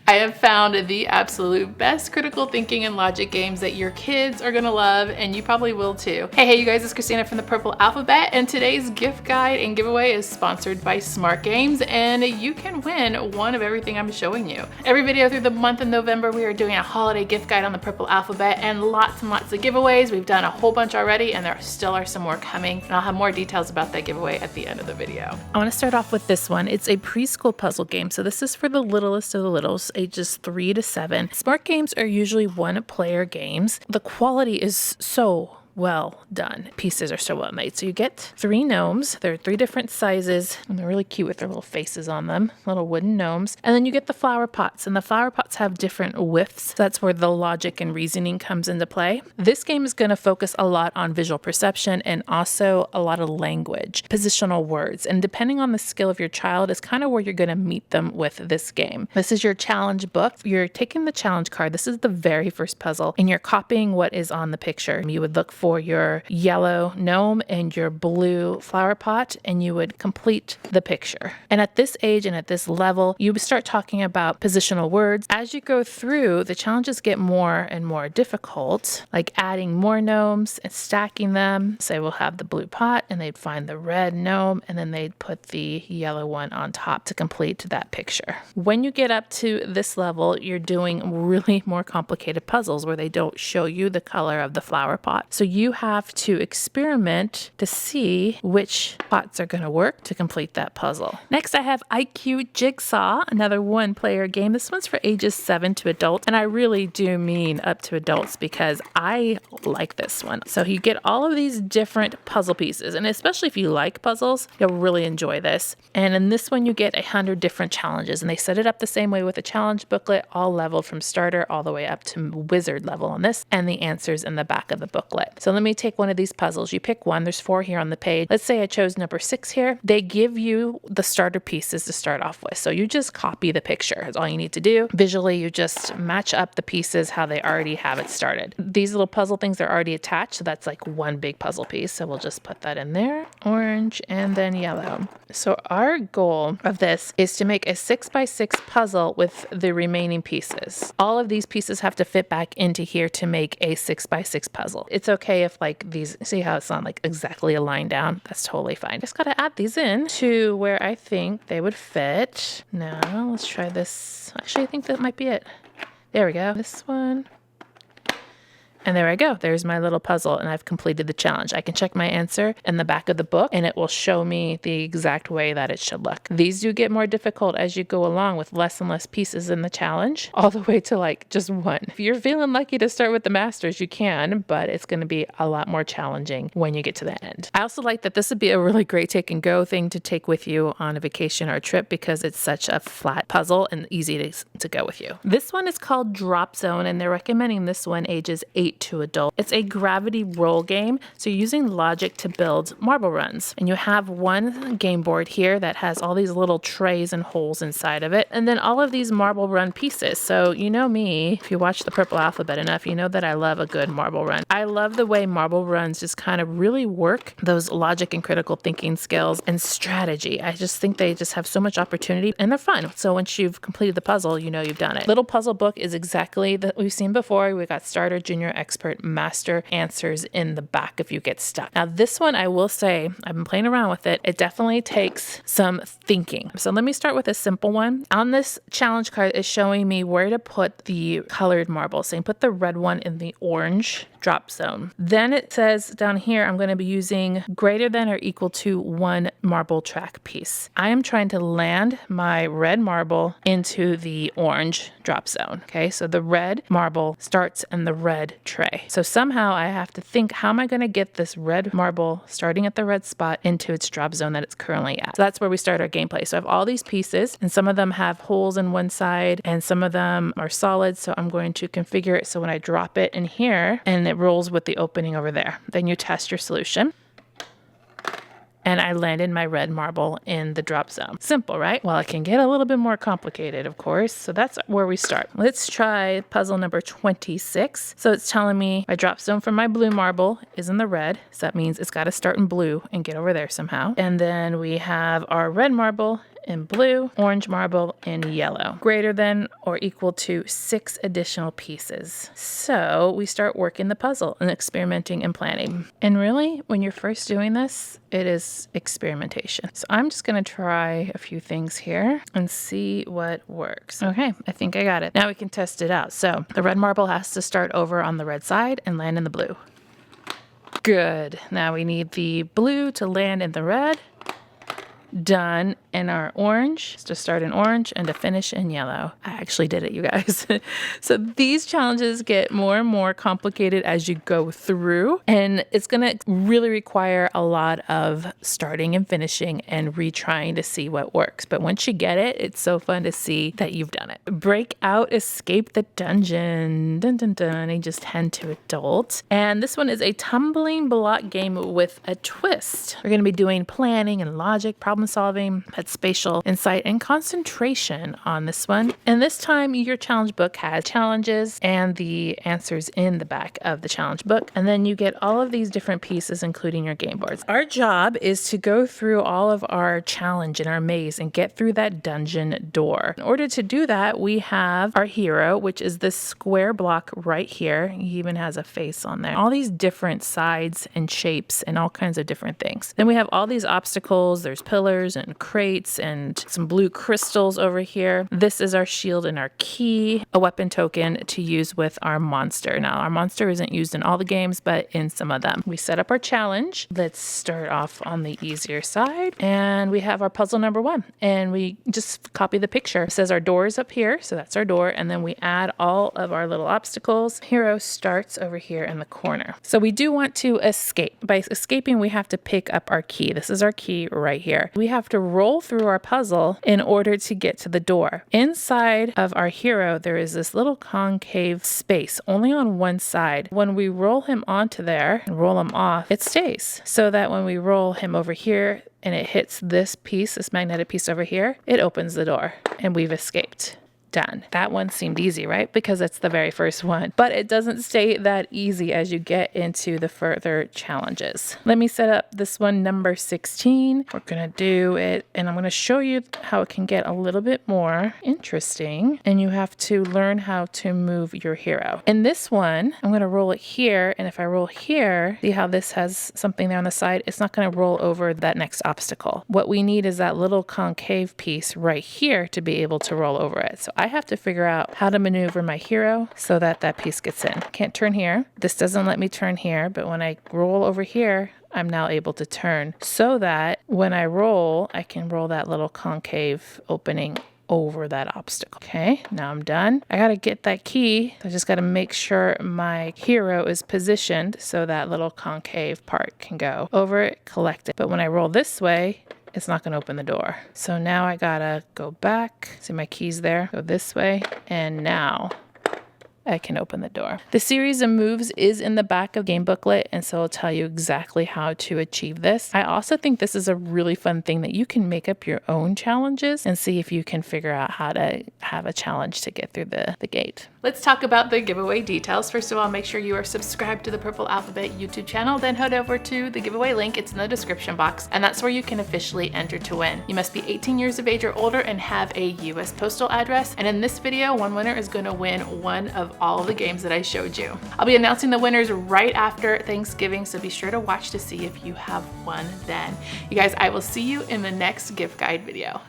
I have found the absolute best critical thinking and logic games that your kids are gonna love, and you probably will too. Hey you guys, it's Christina from the Purple Alphabet, and today's gift guide and giveaway is sponsored by Smart Games, and you can win one of everything I'm showing you. Every video through the month of November, we are doing a holiday gift guide on the Purple Alphabet and lots of giveaways. We've done a whole bunch already, and there still are some more coming, and I'll have more details about that giveaway at the end of the video. I want to start off with this one. It's a preschool puzzle game, so this is for the littlest of the littles, ages 3 to 7. Smart Games are usually one-player games. The quality is so well done. Pieces are so well made. So you get 3 gnomes. They're 3 different sizes, and they're really cute with their little faces on them, little wooden gnomes. And then you get the flower pots, and the flower pots have different widths. That's where the logic and reasoning comes into play. This game is going to focus a lot on visual perception and also a lot of language, positional words. And depending on the skill of your child is kind of where you're going to meet them with this game. This is your challenge book. You're taking the challenge card. This is the very first puzzle, and you're copying what is on the picture. You would look for your yellow gnome and your blue flower pot, and you would complete the picture. And at this age and at this level, you would start talking about positional words. As you go through, the challenges get more and more difficult, like adding more gnomes and stacking them. Say we'll have the blue pot, and they'd find the red gnome, and then they'd put the yellow one on top to complete that picture. When you get up to this level, you're doing really more complicated puzzles where they don't show you the color of the flower pot. So you have to experiment to see which pots are going to work to complete that puzzle. Next, I have IQ Jigsaw, another one-player game. This one's for ages 7 to adults, and I really do mean up to adults because I like this one. So you get all of these different puzzle pieces, and especially if you like puzzles, you'll really enjoy this. And in this one, you get 100 different challenges, and they set it up the same way with a challenge booklet, all leveled from starter all the way up to wizard level on this, and the answers in the back of the booklet. So let me take one of these puzzles. You pick one. There's 4 here on the page. Let's say I chose number 6 here. They give you the starter pieces to start off with. So you just copy the picture. That's all you need to do. Visually, you just match up the pieces how they already have it started. These little puzzle things are already attached, so that's like one big puzzle piece. So we'll just put that in there. Orange and then yellow. So our goal of this is to make a 6x6 puzzle with the remaining pieces. All of these pieces have to fit back into here to make a 6x6 puzzle. It's okay if like these, see how it's not like exactly a line down? That's totally fine. Just gotta add these in to where I think they would fit. Now let's try this. Actually, I think that might be it. There we go. This one. And there I go. There's my little puzzle, and I've completed the challenge. I can check my answer in the back of the book, and it will show me the exact way that it should look. These do get more difficult as you go along with less and less pieces in the challenge, all the way to like just one. If you're feeling lucky to start with the masters, you can, but it's going to be a lot more challenging when you get to the end. I also like that this would be a really great take and go thing to take with you on a vacation or a trip because it's such a flat puzzle and easy to go with you. This one is called Drop Zone, and they're recommending this one ages 8 to adult. It's a gravity roll game, so you're using logic to build marble runs. And you have one game board here that has all these little trays and holes inside of it, and then all of these marble run pieces. So you know me, if you watch the Purple Alphabet enough, you know that I love a good marble run. I love the way marble runs just kind of really work those logic and critical thinking skills and strategy. I just think they just have so much opportunity, and they're fun. So once you've completed the puzzle, you know you've done it. Little puzzle book is exactly that we've seen before. We got starter, junior, expert, master answers in the back if you get stuck. Now this one, I will say, I've been playing around with it. It definitely takes some thinking. So let me start with a simple one. On this challenge card is showing me where to put the colored marbles. So put the red one in the orange drop zone. Then it says down here, I'm going to be using greater than or equal to 1 marble track piece. I am trying to land my red marble into the orange drop zone. Okay, so the red marble starts in the red tray. So somehow I have to think, how am I going to get this red marble starting at the red spot into its drop zone that it's currently at? So that's where we start our gameplay. So I have all these pieces, and some of them have holes in one side, and some of them are solid. So I'm going to configure it so when I drop it in here, and it rolls with the opening over there. Then you test your solution. And I landed my red marble in the drop zone. Simple, right? Well, it can get a little bit more complicated, of course. So that's where we start. Let's try puzzle number 26. So it's telling me my drop zone for my blue marble is in the red. So that means it's got to start in blue and get over there somehow. And then we have our red marble in blue, orange marble in yellow. Greater than or equal to 6 additional pieces. So we start working the puzzle and experimenting and planning. And really, when you're first doing this, it is experimentation. So I'm just gonna try a few things here and see what works. Okay, I think I got it. Now we can test it out. So the red marble has to start over on the red side and land in the blue. Good. Now we need the blue to land in the red. Done. In our orange, to start in orange and to finish in yellow. I actually did it, you guys. So these challenges get more and more complicated as you go through, and it's gonna really require a lot of starting and finishing and retrying to see what works. But once you get it, it's so fun to see that you've done it. Break out, escape the dungeon. Dun dun dun. Ages 10 to adult. And this one is a tumbling block game with a twist. We're gonna be doing planning and logic, problem solving, but spatial insight and concentration on this one. And this time your challenge book has challenges and the answers in the back of the challenge book. And then you get all of these different pieces, including your game boards. Our job is to go through all of our challenge and our maze and get through that dungeon door. In order to do that, we have our hero, which is this square block right here. He even has a face on there. All these different sides and shapes and all kinds of different things. Then we have all these obstacles. There's pillars and crates and some blue crystals over here. This is our shield and our key, a weapon token to use with our monster. Now, our monster isn't used in all the games, but in some of them. We set up our challenge. Let's start off on the easier side. And we have our puzzle number 1. And we just copy the picture. It says our door is up here, so that's our door. And then we add all of our little obstacles. Hero starts over here in the corner. So we do want to escape. By escaping, we have to pick up our key. This is our key right here. We have to roll through our puzzle in order to get to the door. Inside of our hero, there is this little concave space, only on one side. When we roll him onto there and roll him off, it stays. So that when we roll him over here and it hits this piece, this magnetic piece over here, it opens the door and we've escaped. Done. That one seemed easy, right? Because it's the very first one. But it doesn't stay that easy as you get into the further challenges. Let me set up this one, number 16. We're going to do it, and I'm going to show you how it can get a little bit more interesting. And you have to learn how to move your hero. In this one, I'm going to roll it here. And if I roll here, see how this has something there on the side? It's not going to roll over that next obstacle. What we need is that little concave piece right here to be able to roll over it. So I have to figure out how to maneuver my hero so that that piece gets in. Can't turn here. This doesn't let me turn here, but when I roll over here, I'm now able to turn so that when I roll, I can roll that little concave opening over that obstacle. Okay, now I'm done. I gotta get that key. I just gotta make sure my hero is positioned so that little concave part can go over it, collect it. But when I roll this way, it's not going to open the door. So now I gotta go back. See my keys there? Go this way. And now I can open the door. The series of moves is in the back of the game booklet, and so it'll tell you exactly how to achieve this. I also think this is a really fun thing that you can make up your own challenges and see if you can figure out how to have a challenge to get through the gate. Let's talk about the giveaway details. First of all, make sure you are subscribed to the Purple Alphabet YouTube channel, then head over to the giveaway link. It's in the description box, and that's where you can officially enter to win. You must be 18 years of age or older and have a US postal address. And in this video, one winner is going to win one of all of the games that I showed you. I'll be announcing the winners right after Thanksgiving, so be sure to watch to see if you have won then. You guys, I will see you in the next gift guide video.